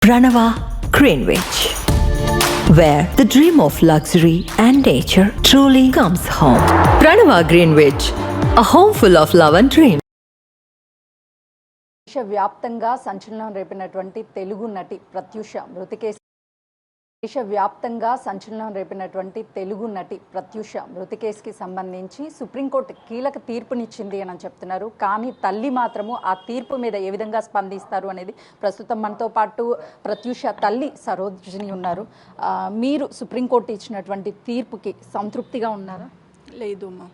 Pranava Greenwich, where the dream of luxury and nature truly comes home. Pranava Greenwich, a home full of love and dream. దేశవ్యాప్తంగా సంచలనం రేపినటువంటి తెలుగు నటి ప్రత్యూష మృతి case దేశవ్యాప్తంగా సంచలనం రేపినటువంటి తెలుగు నటి ప్రత్యూష మృతి కేసుకి సంబంధించి సుప్రీంకోర్టు కీలక తీర్పునిచ్చింది అని చెప్తున్నారు. కానీ తల్లి మాత్రము ఆ తీర్పు మీద ఏ విధంగా స్పందిస్తారు అనేది ప్రస్తుతం మనతో పాటు ప్రత్యూష తల్లి సరోజిని ఉన్నారు. మీరు సుప్రీంకోర్టు ఇచ్చినటువంటి తీర్పుకి సంతృప్తిగా ఉన్నారా? లేదు అమ్మా,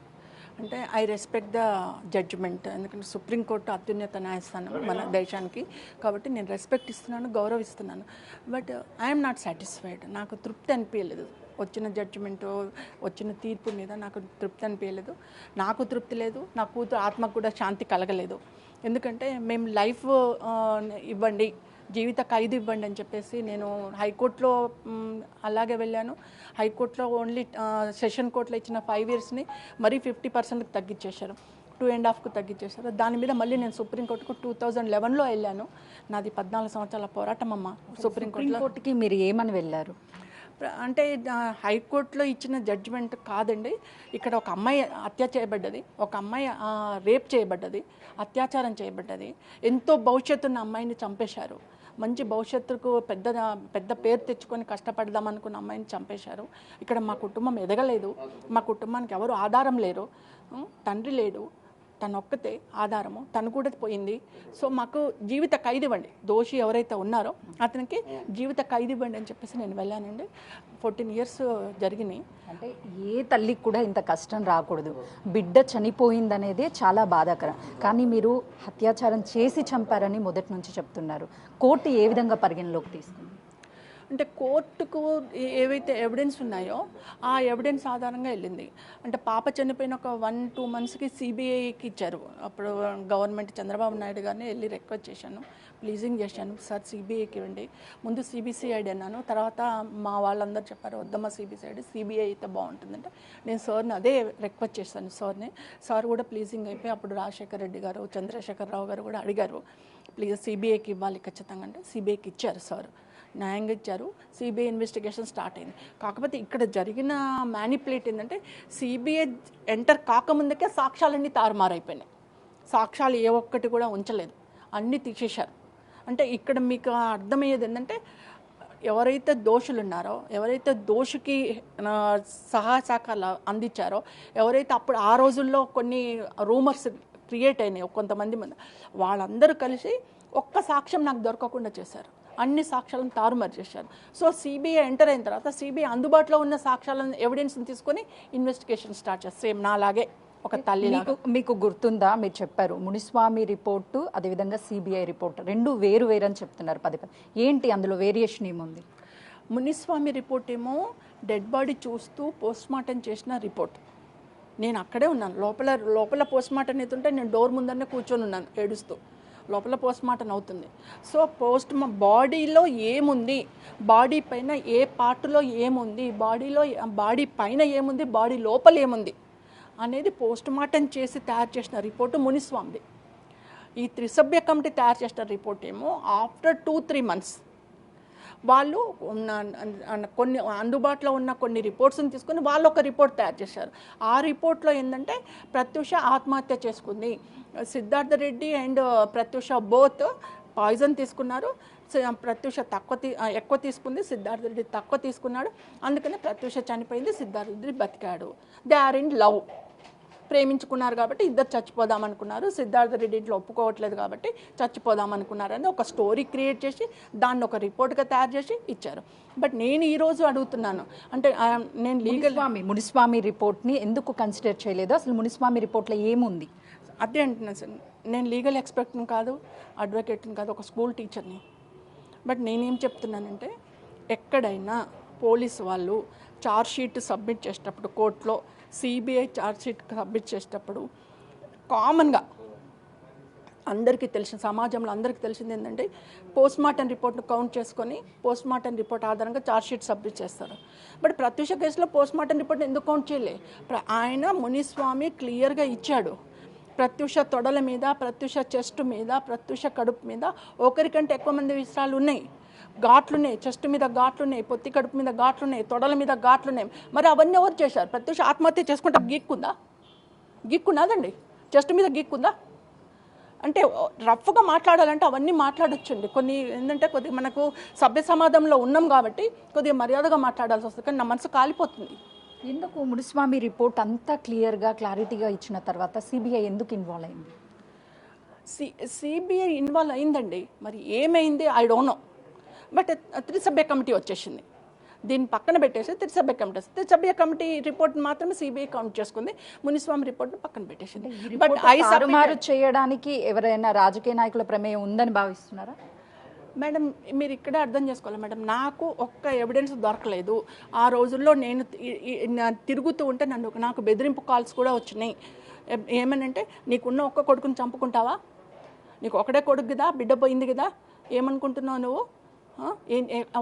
అంటే ఐ రెస్పెక్ట్ ద జడ్జిమెంట్. ఎందుకంటే సుప్రీంకోర్టు అత్యున్నత న్యాయస్థానం మన దేశానికి, కాబట్టి నేను రెస్పెక్ట్ ఇస్తున్నాను, గౌరవిస్తున్నాను. But I'm not satisfied. నాకు తృప్తి అనిపించలేదు వచ్చిన జడ్జిమెంట్, వచ్చిన తీర్పు మీద నాకు తృప్తి అనిపించలేదు. నాకు తృప్తి లేదు, నా కూతురు ఆత్మకు కూడా శాంతి కలగలేదు. ఎందుకంటే మేము లైఫ్ ఇవ్వండి, జీవిత ఖైదు ఇవ్వండి అని చెప్పేసి నేను హైకోర్టులో అలాగే వెళ్ళాను. హైకోర్టులో ఓన్లీ సెషన్ కోర్టులో ఇచ్చిన 5 yearsని మరీ 50% తగ్గించేశారు, 2.5కు తగ్గించేశారు. దాని మీద మళ్ళీ నేను సుప్రీంకోర్టుకు 2011లో వెళ్ళాను. నాది 14 సంవత్సరాల పోరాటం అమ్మ. సుప్రీంకోర్టుకి మీరు ఏమని వెళ్ళారు? అంటే హైకోర్టులో ఇచ్చిన జడ్జిమెంట్ కాదండి. ఇక్కడ ఒక అమ్మాయి హత్య చేయబడ్డది, ఒక అమ్మాయి రేప్ చేయబడ్డది, అత్యాచారం చేయబడ్డది. ఎంతో భవిష్యత్తున్న అమ్మాయిని చంపేశారు. మంచి భవిష్యత్తుకు పెద్ద పేరు తెచ్చుకొని కష్టపడదాం అనుకున్న అమ్మాయిని చంపేశారు. ఇక్కడ మా కుటుంబం ఎదగలేదు, మా కుటుంబానికి ఎవరు ఆధారం లేరు, తండ్రి లేడు, తను ఒక్కతే ఆధారము, తను కూడా పోయింది. సో మాకు జీవిత ఖైదు ఇవ్వండి, దోషి ఎవరైతే ఉన్నారో అతనికి జీవిత ఖైదు ఇవ్వండి అని చెప్పేసి నేను వెళ్ళానండి. 14 years జరిగినాయి. అంటే ఏ తల్లికి కూడా ఇంత కష్టం రాకూడదు. బిడ్డ చనిపోయిందనేదే చాలా బాధాకరం. కానీ మీరు అత్యాచారం చేసి చంపారని మొదటి నుంచి చెప్తున్నారు. కోర్టు ఏ విధంగా పరిగణలోకి తీసుకుంది? అంటే కోర్టుకు ఏవైతే ఎవిడెన్స్ ఉన్నాయో ఆ ఎవిడెన్స్ ఆధారంగా వెళ్ళింది. అంటే పాప చనిపోయిన ఒక 1-2 monthsకి సిబిఐకి ఇచ్చారు. అప్పుడు గవర్నమెంట్ చంద్రబాబు నాయుడు గారిని వెళ్ళి రిక్వెస్ట్ చేశాను, ప్లీజింగ్ చేశాను, సార్ సిబిఐకి ఇవ్వండి. ముందు సిబిసిఐడి అన్నాను, తర్వాత మా వాళ్ళందరూ చెప్పారు వద్దమ్మా సిబిఐ అయితే బాగుంటుందంటే నేను సార్ని అదే రిక్వెస్ట్ చేశాను. సార్ కూడా ప్లీజింగ్ అయిపోయి అప్పుడు రాజశేఖర్ రెడ్డి గారు, చంద్రశేఖరరావు గారు కూడా అడిగారు, ప్లీజ్ సిబిఐకి ఇవ్వాలి ఖచ్చితంగా అంటే సిబిఐకి ఇచ్చారు. సార్ న్యాయంగా ఇచ్చారు. సిబిఐ ఇన్వెస్టిగేషన్ స్టార్ట్ అయింది. కాకపోతే ఇక్కడ జరిగిన మ్యానిపులేట్ ఏంటంటే సిబిఐ ఎంటర్ కాకముందుకే సాక్ష్యాలన్నీ తారుమారైపోయినాయి. సాక్ష్యాలు ఏ ఒక్కటి కూడా ఉంచలేదు, అన్నీ తీసేశారు. అంటే ఇక్కడ మీకు అర్థమయ్యేది ఏంటంటే ఎవరైతే దోషులు ఉన్నారో, ఎవరైతే దోషికి సహాయశాఖలు అందించారో, ఎవరైతే అప్పుడు ఆ రోజుల్లో కొన్ని రూమర్స్ క్రియేట్ అయినాయి కొంతమంది వాళ్ళందరూ కలిసి ఒక్క సాక్ష్యం నాకు దొరకకుండా చేశారు, అన్ని సాక్ష్యాలను తారుమారు చేశారు. సో సిబిఐ ఎంటర్ అయిన తర్వాత సిబిఐ అందుబాటులో ఉన్న సాక్ష్యాలను ఎవిడెన్స్ని తీసుకొని ఇన్వెస్టిగేషన్ స్టార్ట్ చేస్తారు. సేమ్ నాలాగే ఒక తల్లి. మీకు గుర్తుందా, మీరు చెప్పారు మునిస్వామి రిపోర్టు అదేవిధంగా సిబిఐ రిపోర్ట్ రెండు వేరు అని చెప్తున్నారు. ఏంటి అందులో వేరియేషన్ ఏముంది? మునిస్వామి రిపోర్ట్ ఏమో డెడ్ బాడీ చూస్తూ పోస్ట్మార్టం చేసిన రిపోర్ట్. నేను అక్కడే ఉన్నాను, లోపల పోస్ట్మార్టం అవుతుంటే నేను డోర్ ముందరనే కూర్చొని ఉన్నాను ఏడుస్తూ. లోపల పోస్ట్మార్టం అవుతుంది. సో బాడీలో ఏముంది, బాడీ పైన ఏ పార్టులో ఏముంది, బాడీ పైన ఏముంది, బాడీ లోపల ఏముంది అనేది పోస్ట్మార్టం చేసి తయారు చేసిన రిపోర్టు మునిస్వామిది. ఈ త్రిసభ్య కమిటీ తయారు చేసిన రిపోర్ట్ ఏమో ఆఫ్టర్ 2-3 months వాళ్ళు కొన్ని అందుబాటులో ఉన్న కొన్ని రిపోర్ట్స్ని తీసుకొని వాళ్ళు ఒక రిపోర్ట్ తయారు చేశారు. ఆ రిపోర్ట్లో ఏంటంటే ప్రత్యూష ఆత్మహత్య చేసుకుంది, Siddhartha Reddy and Pratyusha both poison తీసుకున్నారు, ప్రత్యూష ఎక్కువ తీసుకుంది, సిద్ధార్థ రెడ్డి తక్కువ తీసుకున్నాడు, అందుకని ప్రత్యూష చనిపోయింది, సిద్ధార్థ రెడ్డి బతికాడు. దే ఆర్ ఇన్ లవ్, ప్రేమించుకున్నారు కాబట్టి ఇద్దరు చచ్చిపోదాం అనుకున్నారు, సిద్ధార్థ రెడ్డి ఇంట్లో ఒప్పుకోవట్లేదు కాబట్టి చచ్చిపోదాం అనుకున్నారని ఒక స్టోరీ క్రియేట్ చేసి దాన్ని ఒక రిపోర్ట్గా తయారు చేసి ఇచ్చారు. బట్ నేను ఈరోజు అడుగుతున్నాను, అంటే నేను మునిస్వామి రిపోర్ట్ని ఎందుకు కన్సిడర్ చేయలేదు? అసలు మునిస్వామి రిపోర్ట్లో ఏముంది? అదే అంటున్నాను సార్, నేను లీగల్ ఎక్స్పర్ట్ని కాదు, అడ్వకేట్ని కాదు, ఒక స్కూల్ టీచర్ని. బట్ నేనేం చెప్తున్నానంటే ఎక్కడైనా పోలీసు వాళ్ళు ఛార్జ్షీట్ సబ్మిట్ చేసేటప్పుడు కోర్టులో సిబిఐ ఛార్జ్షీట్ సబ్మిట్ చేసేటప్పుడు కామన్గా అందరికీ తెలిసిన, సమాజంలో అందరికీ తెలిసింది ఏంటంటే పోస్ట్మార్టం రిపోర్ట్ను కౌంట్ చేసుకొని పోస్ట్మార్టం రిపోర్ట్ ఆధారంగా ఛార్జ్షీట్ సబ్మిట్ చేస్తారు. బట్ ప్రత్యూష కేసులో పోస్ట్మార్టం రిపోర్ట్ ఎందుకు కౌంట్ చేయలే? ఆయన మునిస్వామి క్లియర్గా ఇచ్చాడు, ప్రత్యూష తొడల మీద, ప్రత్యూష చెస్ట్ మీద, ప్రత్యూష కడుపు మీద ఒకరికంటే ఎక్కువ మంది విషయాలు ఉన్నాయి. ఘాట్లున్నాయి, చెస్ట్ మీద ఘాట్లున్నాయి, పొత్తి కడుపు మీద ఘాట్లున్నాయి, తొడల మీద ఘాట్లున్నాయి. మరి అవన్నీ ఎవరు చేశారు? ప్రత్యూష ఆత్మహత్య చేసుకుంటే గీక్కున్నదండి, చెస్ట్ మీద గీక్కుందా? అంటే రఫ్గా మాట్లాడాలంటే అవన్నీ మాట్లాడొచ్చండి. కొన్ని ఏంటంటే కొద్దిగా మనకు సభ్య సమాజంలో ఉన్నాం కాబట్టి కొద్దిగా మర్యాదగా మాట్లాడాల్సి వస్తుంది. కానీ నా మనసు కాలిపోతుంది. ఎందుకు మునిస్వామి రిపోర్ట్ అంతా క్లారిటీగా ఇచ్చిన తర్వాత సిబిఐ ఎందుకు ఇన్వాల్వ్ అయింది? సిబిఐ ఇన్వాల్వ్ అయిందండి. మరి ఏమైంది ఐ డోంట్ నో. బట్ త్రిసభ్య కమిటీ వచ్చేసింది. దీన్ని పక్కన పెట్టేసి త్రిసభ్య కమిటీ రిపోర్ట్ మాత్రమే సిబిఐ కౌంట్ చేసుకుంది. మునిస్వామి రిపోర్ట్ పక్కన పెట్టేసింది. బట్ తారుమారు చేయడానికి ఎవరైనా రాజకీయ నాయకుల ప్రమేయం ఉందని భావిస్తున్నారా? మేడం మీరు ఇక్కడే అర్థం చేసుకోవాలి మేడం. నాకు ఒక్క ఎవిడెన్స్ దొరకలేదు. ఆ రోజుల్లో నేను తిరుగుతూ ఉంటే నాకు బెదిరింపు కాల్స్ కూడా వచ్చినాయి. ఏమనంటే నీకున్న ఒక్క కొడుకుని చంపుకుంటావా? నీకు ఒకటే కొడుకు కదా, బిడ్డ పోయింది కదా, ఏమనుకుంటున్నావు నువ్వు?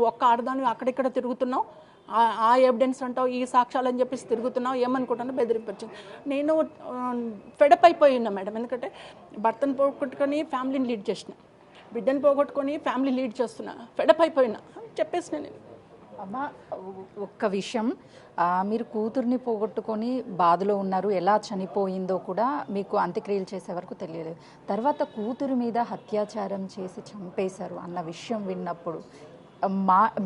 ఒక్క ఆడదాన్ని అక్కడిక్కడ తిరుగుతున్నావు, ఆ ఎవిడెన్స్ అంటావు, ఈ సాక్ష్యాలు అని చెప్పేసి తిరుగుతున్నావు, ఏమనుకుంటున్నావు? బెదిరింపు వచ్చింది. నేను ఫెడప్ అయిపోయి ఉన్నా మేడం. ఎందుకంటే భర్తను పోగొట్టుకొని ఫ్యామిలీని లీడ్ చేసిన, బిడ్డను పోగొట్టుకొని ఫ్యామిలీ లీడ్ చేస్తున్నా, ఫెడప్ అయిపోయినా చెప్పేసిన నేను. అమ్మ ఒక్క విషయం, మీరు కూతుర్ని పోగొట్టుకొని బాధలో ఉన్నారు, ఎలా చనిపోయిందో కూడా మీకు అంత్యక్రియలు చేసే వరకు తెలియలేదు. తర్వాత కూతురు మీద అత్యాచారం చేసి చంపేశారు అన్న విషయం విన్నప్పుడు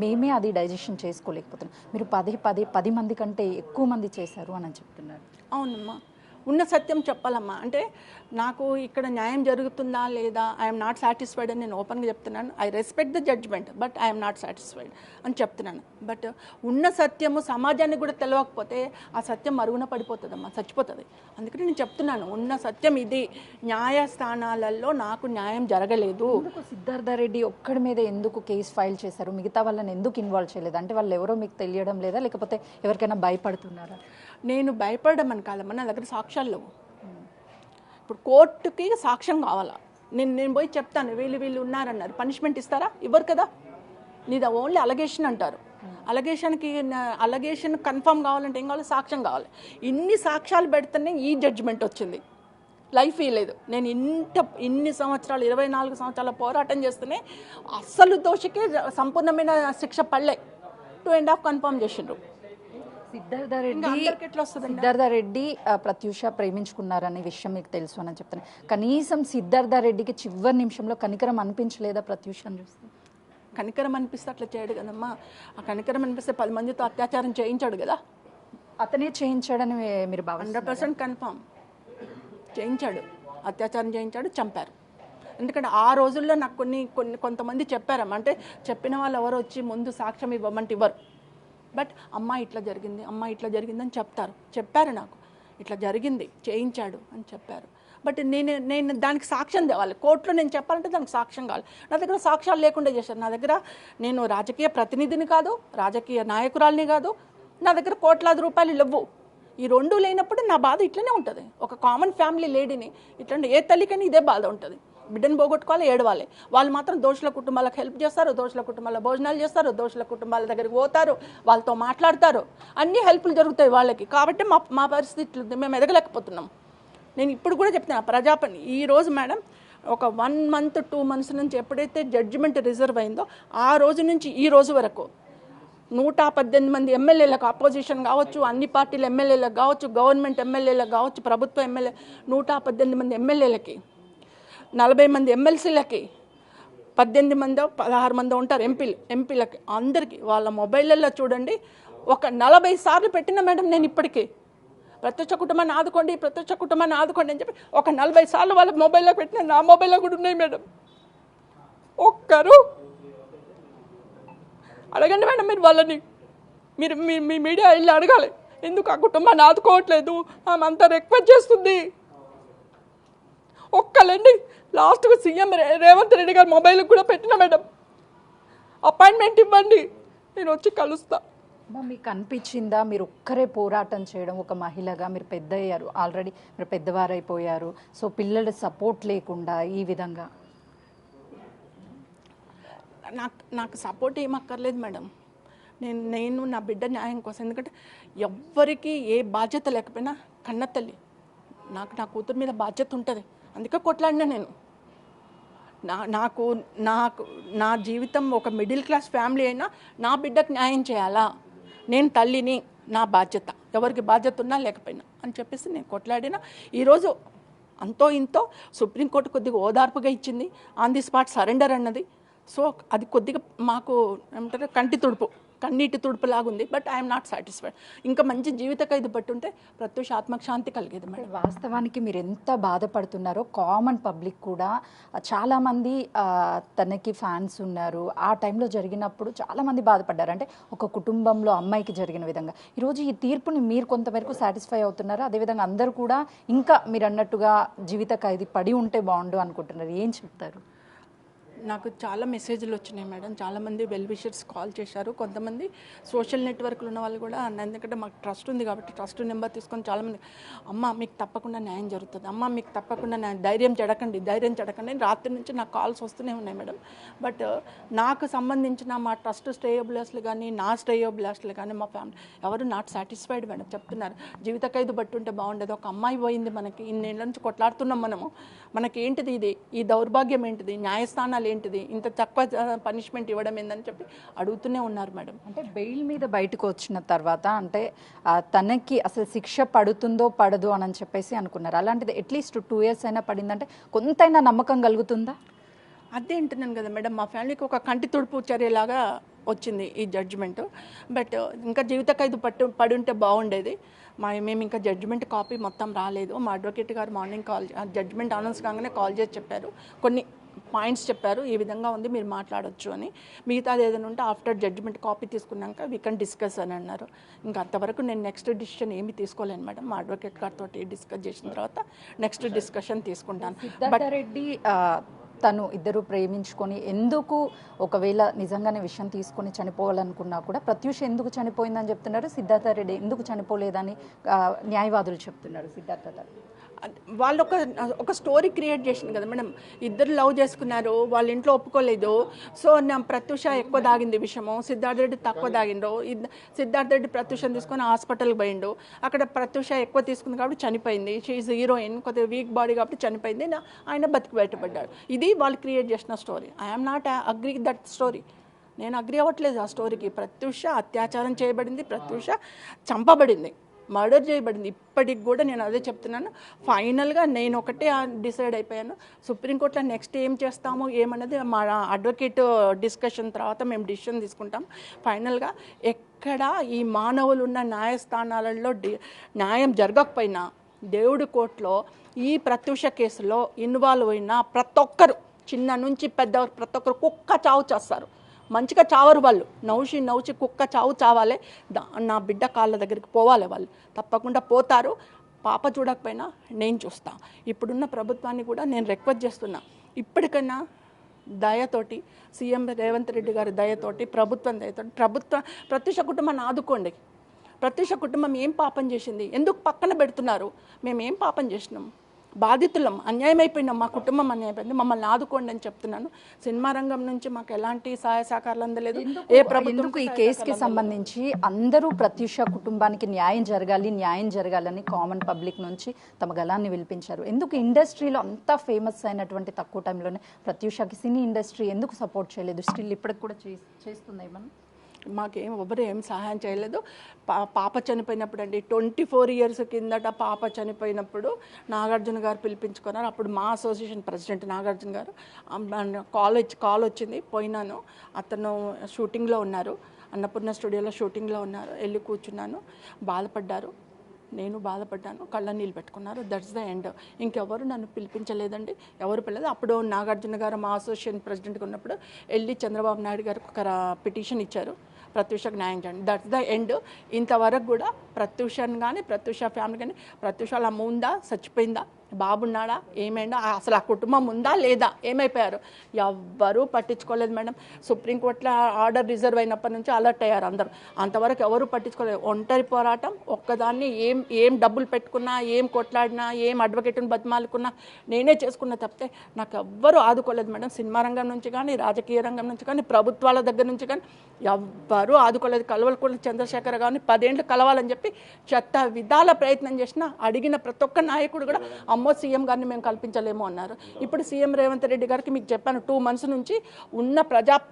మేమే అది డైజెషన్ చేసుకోలేకపోతున్నాం. మీరు 10 మంది కంటే ఎక్కువ మంది చేశారు అని చెప్తున్నారు. అవునమ్మా, ఉన్న సత్యం చెప్పాలమ్మా. అంటే నాకు ఇక్కడ న్యాయం జరుగుతుందా లేదా, ఐఎమ్ నాట్ సాటిస్ఫైడ్ అని నేను ఓపెన్గా చెప్తున్నాను. I respect the judgment, but I'm not satisfied అని చెప్తున్నాను. బట్ ఉన్న సత్యము సమాజానికి కూడా తెలియకపోతే ఆ సత్యం మరుగున పడిపోతుందమ్మా, చచ్చిపోతుంది. అందుకని నేను చెప్తున్నాను, ఉన్న సత్యం ఇది. న్యాయస్థానాలలో నాకు న్యాయం జరగలేదు. సిద్ధార్థ రెడ్డి ఒక్కడి మీద ఎందుకు కేసు ఫైల్ చేశారు? మిగతా వాళ్ళని ఎందుకు ఇన్వాల్వ్ చేయలేదు? అంటే వాళ్ళు ఎవరో మీకు తెలియడం లేదా, లేకపోతే ఎవరికైనా భయపడుతున్నారా? నేను భయపడడం అని కాదమ్మా, నా దగ్గర సాక్ష్యాలు లేవు. ఇప్పుడు కోర్టుకి సాక్ష్యం కావాలా? నేను పోయి చెప్తాను వీళ్ళు ఉన్నారన్నారు, పనిష్మెంట్ ఇస్తారా? ఇవ్వరు కదా. నీది ఓన్లీ అలగేషన్ అంటారు. అలగేషన్ కన్ఫర్మ్ కావాలంటే ఏం కావాలి? సాక్ష్యం కావాలి. ఇన్ని సాక్ష్యాలు పెడితేనే ఈ జడ్జిమెంట్ వచ్చింది. లైఫ్ లేదు. నేను ఇన్ని సంవత్సరాలు 24 సంవత్సరాల పోరాటం చేస్తేనే అస్సలు దోషికే సంపూర్ణమైన శిక్ష పడలే. 2.5 కన్ఫర్మ్ చేసిండ్రు. సిద్ధార్థ రెడ్డి ప్రత్యూష ప్రేమించుకున్నారనే విషయం మీకు తెలుసు అని చెప్తాను. కనీసం సిద్ధార్థ రెడ్డికి చివరి నిమిషంలో కనికరం అనిపించలేదా ప్రత్యూషని చూస్తే? కనికరం అనిపిస్తే అట్లా చేయడు కదమ్మా. ఆ కనికరం అనిపిస్తే 10 మందితో అత్యాచారం చేయించాడు కదా. అతనే చేయించాడని మీరు 100% కన్ఫర్మ్ చేయించాడు. అత్యాచారం చేయించాడు, చంపారు. ఎందుకంటే ఆ రోజుల్లో నాకు కొంతమంది చెప్పారమ్మా. అంటే చెప్పిన వాళ్ళు ఎవరు వచ్చి ముందు సాక్ష్యం ఇవ్వమంటే ఇవ్వరు. బట్ అమ్మాయి ఇట్లా జరిగింది అని చెప్పారు నాకు. ఇట్లా జరిగింది, చేయించాడు అని చెప్పారు. బట్ నేను దానికి సాక్ష్యం తేవాలి. కోర్టులో నేను చెప్పాలంటే దానికి సాక్ష్యం కావాలి. నా దగ్గర సాక్ష్యాలు లేకుండా చేశారు. నా దగ్గర నేను రాజకీయ ప్రతినిధిని కాదు, రాజకీయ నాయకురాలిని కాదు. నా దగ్గర కోట్లాది రూపాయలు లేవు. ఈ రెండు లేనప్పుడు నా బాధ ఇట్లనే ఉంటుంది. ఒక కామన్ ఫ్యామిలీ లేడీని ఇట్లంటే ఏ తల్లికని ఇదే బాధ ఉంటుంది. బిడ్డను పోగొట్టుకోవాలి, ఏడవాలి. వాళ్ళు మాత్రం దోషుల కుటుంబాలకు హెల్ప్ చేస్తారు, దోషుల కుటుంబాల భోజనాలు చేస్తారు, దోషుల కుటుంబాల దగ్గరికి పోతారు, వాళ్ళతో మాట్లాడతారు, అన్ని హెల్ప్లు జరుగుతాయి వాళ్ళకి. కాబట్టి మా పరిస్థితులు మేము ఎదగలేకపోతున్నాం. నేను ఇప్పుడు కూడా చెప్తున్నా, ప్రజాపని ఈరోజు మేడం ఒక 1 month 2 months నుంచి ఎప్పుడైతే జడ్జిమెంట్ రిజర్వ్ అయిందో ఆ రోజు నుంచి ఈ రోజు వరకు 118 మంది ఎమ్మెల్యేలకు, అపోజిషన్ కావచ్చు, అన్ని పార్టీల ఎమ్మెల్యేలకు కావచ్చు, గవర్నమెంట్ ఎమ్మెల్యేలకు కావచ్చు, ప్రభుత్వ ఎమ్మెల్యే 118 మంది ఎమ్మెల్యేలకి, 40 మంది ఎమ్మెల్సీలకి, 18 మందో 16 మందో ఉంటారు ఎంపీలకి, అందరికీ వాళ్ళ మొబైల్లో చూడండి ఒక 40 సార్లు పెట్టిన మేడం. నేను ఇప్పటికీ ప్రత్యక్ష కుటుంబాన్ని ఆదుకోండి అని చెప్పి ఒక 40 సార్లు వాళ్ళ మొబైల్లో పెట్టిన, నా మొబైల్లో కూడా ఉన్నాయి మేడం. ఒక్కరు అడగండి మేడం, మీరు వాళ్ళని, మీరు మీ మీడియా వెళ్ళి అడగాలి, ఎందుకు ఆ కుటుంబాన్ని ఆదుకోవట్లేదు, ఆమె అంతా రిక్వెస్ట్ చేస్తుంది. ఒక్కలండి. లాస్ట్గా సీఎం రేవంత్ రెడ్డి గారు మొబైల్కి కూడా పెట్టిన మేడం, అపాయింట్మెంట్ ఇవ్వండి, నేను వచ్చి కలుస్తా. మీకు అనిపించిందా మీరు ఒక్కరే పోరాటం చేయడం? ఒక మహిళగా మీరు పెద్ద అయ్యారు, ఆల్రెడీ మీరు పెద్దవారైపోయారు, సో పిల్లల సపోర్ట్ లేకుండా ఈ విధంగా? నాకు సపోర్ట్ ఏమక్కర్లేదు మేడం. నేను నా బిడ్డ న్యాయం కోసం, ఎందుకంటే ఎవ్వరికి ఏ బాధ్యత లేకపోయినా కన్న తల్లి, నాకు నా కూతురు మీద బాధ్యత ఉంటుంది. అందుకే కొట్లాడినా నేను. నాకు నాకు నా జీవితం ఒక మిడిల్ క్లాస్ ఫ్యామిలీ అయినా నా బిడ్డకు న్యాయం చేయాలా, నేను తల్లిని, నా బాధ్యత, ఎవరికి బాధ్యత ఉన్నా లేకపోయినా అని చెప్పేసి నేను కొట్లాడినా. ఈరోజు అంతో ఇంతో సుప్రీంకోర్టు కొద్దిగా ఓదార్పుగా ఇచ్చింది, ఆన్ ది స్పాట్ సరెండర్ అన్నది. సో అది కొద్దిగా మాకు ఏమంటారు కన్నీటి తుడుపులాగా ఉంది. But I'm not satisfied. ఇంకా మంచి జీవిత ఖైదు పట్టుంటే ప్రత్యూష ఆత్మశాంతి కలిగేది మేడం. వాస్తవానికి మీరు ఎంత బాధపడుతున్నారో కామన్ పబ్లిక్ కూడా చాలామంది తనకి ఫ్యాన్స్ ఉన్నారు. ఆ టైంలో జరిగినప్పుడు చాలామంది బాధపడ్డారు. అంటే ఒక కుటుంబంలో అమ్మాయికి జరిగిన విధంగా ఈరోజు ఈ తీర్పుని మీరు కొంతవరకు సాటిస్ఫై అవుతున్నారు. అదేవిధంగా అందరూ కూడా ఇంకా మీరు అన్నట్టుగా జీవిత ఖైదు పడి ఉంటే బాగుండు అనుకుంటున్నారు. ఏం చెప్తారు? నాకు చాలా మెసేజ్లు వచ్చినాయి మేడం. చాలామంది వెల్ విషర్స్ కాల్ చేశారు. కొంతమంది సోషల్ నెట్వర్క్లు ఉన్న వాళ్ళు కూడా, ఎందుకంటే మాకు ట్రస్ట్ ఉంది కాబట్టి ట్రస్ట్ నెంబర్ తీసుకొని చాలామంది, అమ్మ మీకు తప్పకుండా న్యాయం జరుగుతుంది, అమ్మ మీకు తప్పకుండా ధైర్యం చెడకండి రాత్రి నుంచి నాకు కాల్స్ వస్తూనే ఉన్నాయి మేడం. బట్ నాకు సంబంధించిన మా ట్రస్ట్ స్టేయబులర్స్లు కానీ, నా స్టేయబులర్స్లు కానీ, మా ఫ్యామిలీ ఎవరు నాట్ సాటిస్ఫైడ్ మేడం. చెప్తున్నారు జీవిత ఖైదు పట్టుంటే బాగుండేది, ఒక అమ్మాయి పోయింది, మనకి ఇన్నేళ్ళ నుంచి కొట్లాడుతున్నాం మనకేంటిది ఇది, ఈ దౌర్భాగ్యం ఏంటిది, న్యాయస్థానాలు ఏంటిది, ఇంత తక్కువ పనిష్మెంట్ ఇవ్వడం ఏందని చెప్పి అడుగుతూనే ఉన్నారు మేడం. అంటే బెయిల్ మీద బయటకు వచ్చిన తర్వాత అంటే తనకి అసలు శిక్ష పడుతుందో పడదు అని చెప్పేసి అనుకున్నారు. అలాంటిది అట్లీస్ట్ 2 years అయినా పడిందంటే కొంతైనా నమ్మకం కలుగుతుందా? అదే అంటున్నాను కదా మేడం, మా ఫ్యామిలీకి ఒక కంటి తుడుపు చర్యలాగా వచ్చింది ఈ జడ్జిమెంట్. బట్ ఇంకా జీవిత ఖైదు పడి ఉంటే బాగుండేది. మేము ఇంకా జడ్జిమెంట్ కాపీ మొత్తం రాలేదు. మా అడ్వకేట్ గారు మార్నింగ్ జడ్జిమెంట్ అనౌన్స్ కాగానే కాల్ చేసి చెప్పారు, కొన్ని పాయింట్స్ చెప్పారు, ఈ విధంగా ఉంది మీరు మాట్లాడొచ్చు అని. మిగతాది ఏదైనా ఉంటే ఆఫ్టర్ జడ్జిమెంట్ కాపీ తీసుకున్నాక వీ కెన్ డిస్కస్ అని అన్నారు. ఇంకా అంతవరకు నేను నెక్స్ట్ డిసిషన్ ఏమి తీసుకోలేను మేడం. మా అడ్వకేట్ గారితో డిస్కస్ చేసిన తర్వాత నెక్స్ట్ డిస్కషన్ తీసుకుంటాను. సిద్ధార్థ రెడ్డి తను ఇద్దరు ప్రేమించుకొని ఎందుకు ఒకవేళ నిజంగానే విషయం తీసుకొని చనిపోవాలనుకున్నా కూడా ప్రత్యూష ఎందుకు చనిపోయిందని చెప్తున్నారు, సిద్ధార్థ రెడ్డి ఎందుకు చనిపోలేదని న్యాయవాదులు చెప్తున్నారు. సిద్ధార్థ వాళ్ళు ఒక స్టోరీ క్రియేట్ చేసింది కదా మేడం. ఇద్దరు లవ్ చేసుకున్నారు, వాళ్ళ ఇంట్లో ఒప్పుకోలేదు. సో నా ప్రత్యూష ఎక్కువ దాగింది విషయము, సిద్ధార్థ రెడ్డి తక్కువ దాగిండు. సిద్ధార్థ రెడ్డి ప్రత్యూషను తీసుకొని హాస్పిటల్కి పోయిండు. అక్కడ ప్రత్యూష ఎక్కువ తీసుకుంది కాబట్టి చనిపోయింది. షీఈ్ హీరోయిన్, కొద్దిగా వీక్ బాడీ కాబట్టి చనిపోయింది. ఆయన బతికి బయటపడ్డాడు. ఇది వాళ్ళు క్రియేట్ చేసిన story. I'm not agree that story. నేను అగ్రీ అవ్వట్లేదు ఆ స్టోరీకి. ప్రత్యూష అత్యాచారం చేయబడింది, ప్రత్యూష చంపబడింది, మర్డర్ చేయబడింది. ఇప్పటికి కూడా నేను అదే చెప్తున్నాను. ఫైనల్గా నేను ఒకటే డిసైడ్ అయిపోయాను, సుప్రీంకోర్టులో నెక్స్ట్ ఏం చేస్తాము ఏమన్నది మా అడ్వకేట్ డిస్కషన్ తర్వాత మేము డిసిషన్ తీసుకుంటాం. ఫైనల్గా ఎక్కడ ఈ మానవులు ఉన్న న్యాయస్థానాలలో న్యాయం జరగకపోయినా దేవుడి కోర్టులో ఈ ప్రత్యూష కేసులో ఇన్వాల్వ్ అయిన ప్రతి ఒక్కరు, చిన్న నుంచి పెద్ద ప్రతి ఒక్కరు కుక్క చావు చేస్తారు. మంచిగా చావరు వాళ్ళు, నవ్వుచి కుక్క చావాలి. నా బిడ్డ కాళ్ళ దగ్గరికి పోవాలి, వాళ్ళు తప్పకుండా పోతారు. పాప చూడకపోయినా నేను చూస్తా. ఇప్పుడున్న ప్రభుత్వాన్ని కూడా నేను రిక్వెస్ట్ చేస్తున్నా, ఇప్పటికైనా దయతోటి, సీఎం రేవంత్ రెడ్డి గారి దయతోటి, ప్రభుత్వం దయతోటి ప్రత్యూష కుటుంబాన్ని ఆదుకోండి. ప్రత్యూష కుటుంబం ఏం పాపం చేసింది, ఎందుకు పక్కన పెడుతున్నారు? మేము ఏం పాపం చేసినాం? బాధితులం, అన్యాయం అయిపోయినాం, మా కుటుంబం అన్యాయమైపోయింది, మమ్మల్ని ఆదుకోండి అని చెప్తున్నాను. సినిమా రంగం నుంచి మాకు ఎలాంటి సహాయ సహకారాలు అందలేదు. ఏ ప్రభుత్వం ఈ కేసుకి సంబంధించి అందరూ ప్రత్యూష కుటుంబానికి న్యాయం జరగాలని కామన్ పబ్లిక్ నుంచి తమ గలాన్ని వినిపించారు. ఎందుకు ఇండస్ట్రీలో అంతా ఫేమస్ అయినటువంటి తక్కువ టైంలోనే ప్రత్యూషకి సినీ ఇండస్ట్రీ ఎందుకు సపోర్ట్ చేయలేదు? స్టిల్ ఇప్పటికి కూడా చేస్తుంది ఏమన్నా? ఎవరు ఏం సహాయం చేయలేదు. పాప చనిపోయినప్పుడు అండి, 24 years కిందట పాప చనిపోయినప్పుడు నాగార్జున గారు పిలిపించుకున్నారు. అప్పుడు మా అసోసియేషన్ ప్రెసిడెంట్ నాగార్జున గారు కాల్ వచ్చింది, పోయినాను. అతను షూటింగ్లో ఉన్నారు, అన్నపూర్ణ స్టూడియోలో షూటింగ్లో ఉన్నారు. వెళ్ళి కూర్చున్నాను, బాధపడ్డారు, నేను బాధపడ్డాను, కళ్ళ నీళ్ళు పెట్టుకున్నారు. That's the end. ఇంకెవరు నన్ను పిలిపించలేదండి, ఎవరు పిల్లలేదు. అప్పుడు నాగార్జున గారు మా అసోసియేషన్ ప్రెసిడెంట్గా ఉన్నప్పుడు వెళ్ళి చంద్రబాబు నాయుడు గారికి ఒక పిటిషన్ ఇచ్చారు, ప్రత్యూషకు న్యాయం చేయండి. That's the end. ఇంతవరకు కూడా ప్రత్యూషను కానీ, ప్రత్యూష ఫ్యామిలీ కానీ, ప్రత్యూష అలా ఉందా, చచ్చిపోయిందా, బాబున్నాడా, ఏమైందా, అసలు ఆ కుటుంబం ఉందా లేదా, ఏమైపోయారు, ఎవ్వరూ పట్టించుకోలేదు మేడం. సుప్రీంకోర్టులో ఆర్డర్ రిజర్వ్ అయినప్పటి నుంచి అలర్ట్ అయ్యారు అందరూ, అంతవరకు ఎవరు పట్టించుకోలేదు. ఒంటరి పోరాటం ఒక్కదాన్ని ఏం డబ్బులు పెట్టుకున్నా, ఏం కొట్లాడినా, ఏం అడ్వకేట్ని బతిమాలుకున్నా నేనే చేసుకున్నా తప్పితే నాకు ఎవ్వరూ ఆదుకోలేదు మేడం. సినిమా రంగం నుంచి కానీ, రాజకీయ రంగం నుంచి కానీ, ప్రభుత్వాల దగ్గర నుంచి కానీ ఎవ్వరూ ఆదుకోలేదు. కలవలకొండ చంద్రశేఖర్ గారిని 10 ఏళ్ళు కలవాలని చెప్పి చెత్త విధాల ప్రయత్నం చేసిన అడిగిన ప్రతి ఒక్క నాయకుడు కూడా అమ్మో సీఎం గారిని మేము కల్పించలేము అన్నారు. ఇప్పుడు సీఎం రేవంత్ రెడ్డి గారికి మీకు చెప్పాను 2 months నుంచి ఉన్న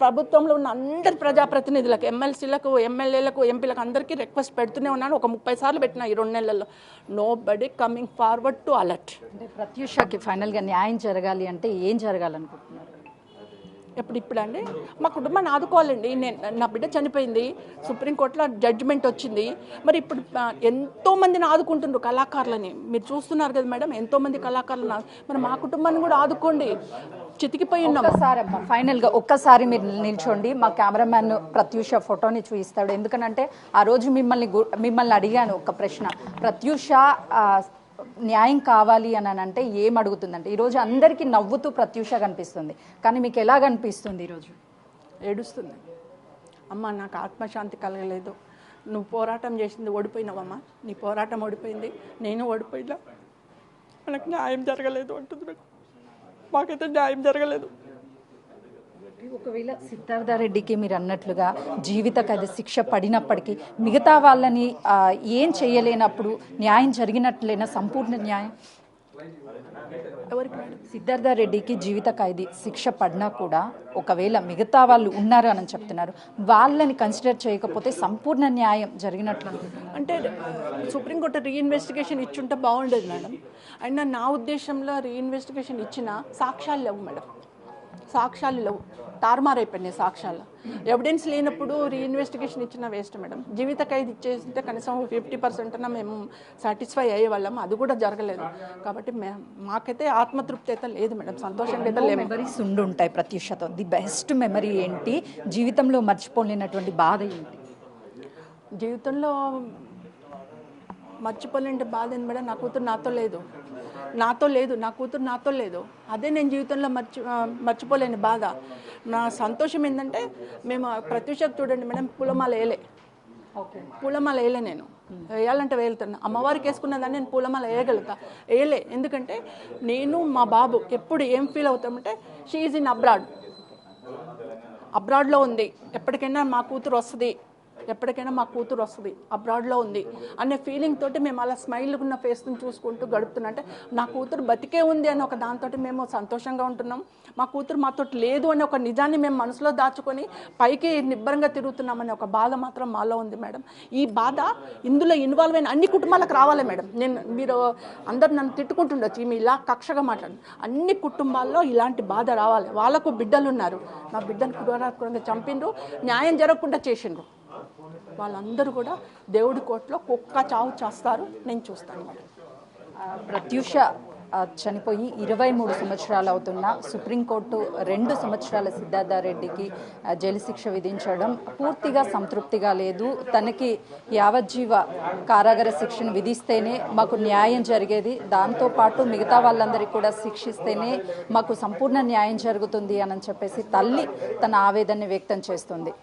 ప్రభుత్వంలో ఉన్న అందరి ప్రజాప్రతినిధులకు, ఎమ్మెల్సీలకు, ఎమ్మెల్యేలకు, ఎంపీలకు అందరికీ రిక్వెస్ట్ పెడుతూనే ఉన్నాను. ఒక 30 సార్లు పెట్టిన ఈ 2 నెలల్లో. Nobody coming forward to alert. అంటే ప్రత్యూషకి ఫైనల్గా న్యాయం జరగాలి అంటే ఏం జరగాలనుకుంటున్నారు? ఇప్పుడు అండి మా కుటుంబాన్ని ఆదుకోవాలండి. నా బిడ్డ చనిపోయింది, సుప్రీంకోర్టులో జడ్జిమెంట్ వచ్చింది. మరి ఇప్పుడు ఎంతోమందిని ఆదుకుంటున్నారు కళాకారులని, మీరు చూస్తున్నారు కదా మేడం, ఎంతోమంది కళాకారులను. మరి మా కుటుంబాన్ని కూడా ఆదుకోండి, చితికిపోయి ఉన్నాం. ఫైనల్గా ఒక్కసారి మీరు నిల్చోండి, మా కెమెరామ్యాన్ ప్రత్యూష ఫోటోని చూపిస్తాడు. ఎందుకనంటే ఆ రోజు మిమ్మల్ని అడిగాను ఒక ప్రశ్న, ప్రత్యూష న్యాయం కావాలి అని అంటే ఏం అడుగుతుందంటే, ఈరోజు అందరికీ నవ్వుతూ ప్రత్యూష కనిపిస్తుంది, కానీ మీకు ఎలా కనిపిస్తుంది? ఈరోజు ఏడుస్తుంది. అమ్మ నాకు ఆత్మశాంతి కలగలేదు, నువ్వు పోరాటం చేసింది ఓడిపోయినావమ్మా, నీ పోరాటం ఓడిపోయింది, నేను ఓడిపోయినా, మనకు న్యాయం జరగలేదు అంటుంది మేడం. మాకైతే న్యాయం జరగలేదు. ఒకవేళ సిద్ధార్థ రెడ్డికి మీరు అన్నట్లుగా జీవిత ఖైదు శిక్ష పడినప్పటికీ మిగతా వాళ్ళని ఏం చేయలేనప్పుడు న్యాయం జరిగినట్లేనా సంపూర్ణ న్యాయం? ఎవరికి? సిద్ధార్థ రెడ్డికి జీవిత ఖైదు శిక్ష పడినా కూడా ఒకవేళ మిగతా వాళ్ళు ఉన్నారు అని చెప్తున్నారు, వాళ్ళని కన్సిడర్ చేయకపోతే సంపూర్ణ న్యాయం జరిగినట్లు అంటే సుప్రీంకోర్టు రీఇన్వెస్టిగేషన్ ఇచ్చుంటే బాగుండేది మేడం. అయినా నా ఉద్దేశంలో రీఇన్వెస్టిగేషన్ ఇచ్చిన సాక్ష్యాలు లేవు మేడం, సాక్ష్యాలు లేవు, తారుమారైపోయినాయి సాక్ష్యాలు. ఎవిడెన్స్ లేనప్పుడు రీఇన్వెస్టిగేషన్ ఇచ్చిన వేస్ట్ మేడం. జీవిత ఖైదు ఇచ్చేస్తే కనీసం 50% అన్నా మేము సాటిస్ఫై అయ్యేవాళ్ళం, అది కూడా జరగలేదు. కాబట్టి మాకైతే ఆత్మతృప్తి అయితే లేదు మేడం, సంతోషంగా అయితే లేదు. మెమరీస్ ఉండుంటాయి ప్రత్యూషతో, ది బెస్ట్ మెమరీ ఏంటి, జీవితంలో మర్చిపోలేనటువంటి బాధ ఏంటి? జీవితంలో మర్చిపోలేని బాధ ఏంటి మేడం, నా కూతురు నాతో లేదు, నా కూతురు నాతో లేదు. అదే నేను జీవితంలో మర్చిపోలేని బాధ. నా సంతోషం ఏంటంటే మేము ప్రత్యూషకు చూడండి మేడం, పూలమాల వేయలే, నేను వేయాలంటే వేలుతున్నా. అమ్మవారికి వేసుకున్నదాన్ని నేను పూలమాల వేయలే. ఎందుకంటే నేను మా బాబు ఎప్పుడు ఏం ఫీల్ అవుతామంటే, షీ ఈజ్ ఇన్ అబ్రాడ్లో ఉంది, ఎప్పటికైనా మా కూతురు వస్తుంది, అబ్రాడ్లో ఉంది అనే ఫీలింగ్ తోటి మేము అలా స్మైల్ ఉన్న ఫేస్ని చూసుకుంటూ గడుపుతున్నా. అంటే నా కూతురు బతికే ఉంది అని ఒక దాంతో మేము సంతోషంగా ఉంటున్నాం. మా కూతురు మాతో లేదు అనే ఒక నిజాన్ని మేము మనసులో దాచుకొని పైకి నిబ్బరంగా తిరుగుతున్నామనే ఒక బాధ మాత్రం మాలో ఉంది మేడం. ఈ బాధ ఇందులో ఇన్వాల్వ్ అయిన అన్ని కుటుంబాలకు రావాలి మేడం. మీరు అందరు నన్ను తిట్టుకుంటుండొచ్చు, ఈమె ఇలా కక్షగా మాట్లాడు, అన్ని కుటుంబాల్లో ఇలాంటి బాధ రావాలి. వాళ్ళకు బిడ్డలు ఉన్నారు, నా బిడ్డను క్రూరంగా చంపిండ్రు, న్యాయం జరగకుండా చేసిండ్రు. వాళ్ళందరూ కూడా దేవుడి కోర్టులో కుక్క చావు చేస్తారు, నేను చూస్తాను. ప్రత్యూష చనిపోయి 23 సంవత్సరాలు అవుతున్నా సుప్రీంకోర్టు 2 సంవత్సరాల సిద్ధార్థ రెడ్డికి జైలు శిక్ష విధించడం పూర్తిగా సంతృప్తిగా లేదు. తనకి యావజ్జీవ కారాగార శిక్షను విధిస్తేనే మాకు న్యాయం జరిగేది, దాంతోపాటు మిగతా వాళ్ళందరికీ కూడా శిక్షిస్తేనే మాకు సంపూర్ణ న్యాయం జరుగుతుంది అని చెప్పేసి తల్లి తన ఆవేదనని వ్యక్తం చేస్తుంది.